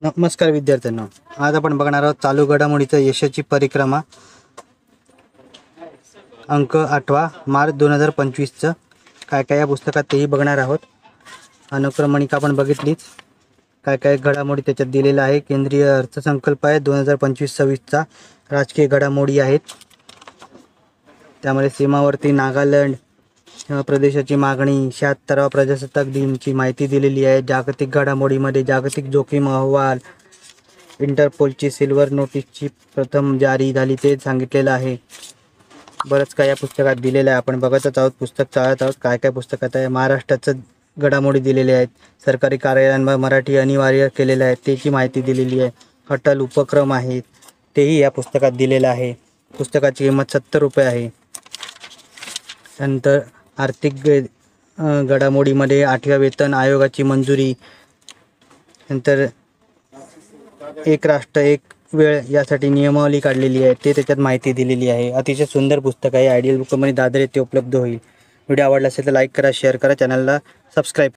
नमस्कार विद्यार्थ्यांनो, आज आपण बघणार आहोत चालू घडामोडीचं यशाची परिक्रमा अंक 8 मार्च 2025चं काय काय या पुस्तकात तेही बघणार आहोत। अनुक्रमणिका आपण बघितलीच, काय काय घडामोडी त्याच्यात दिलेला आहे। केंद्रीय अर्थसंकल्प आहे 2025-26चा, राजकीय घडामोडी आहेत त्यामध्ये सीमावर्ती नागालँड प्रदेशाची मागणी, 76वा प्रजासत्ताक दिनाची माहिती दिलेली आहे। जागतिक घडामोडीमध्ये जागतिक जोखीम अहवाल, इंटरपोलची सिल्वर नोटीसची प्रथम जारी झाली ते सांगितलेलं आहे। बरंच काय या पुस्तकात दिलेलं आहे, आपण बघतच आहोत, पुस्तक चाळत आहोत काय काय पुस्तकात आहे। महाराष्ट्राचं घडामोडी दिलेले आहेत, सरकारी कार्यालयांवर मराठी अनिवार्य केलेलं आहे त्याची माहिती दिलेली आहे। अटल उपक्रम आहेत तेही या पुस्तकात दिलेलं आहे। पुस्तकाची किंमत 70 रुपये आहे। त्यानंतर आर्थिक घडामोडीमध्ये 8व्या वेतन आयोगाची मंजुरी, नंतर एक राष्ट्र एक वेळ यासाठी नियमावली काढलेली आहे ते त्याच्यात माहिती दिलेली आहे। अतिशय सुंदर पुस्तक आहे। आयडियल बुक कंपनी दादर येथे उपलब्ध होईल। व्हिडिओ आवडला असेल तर लाईक करा, शेअर करा, चॅनलला सबस्क्राईब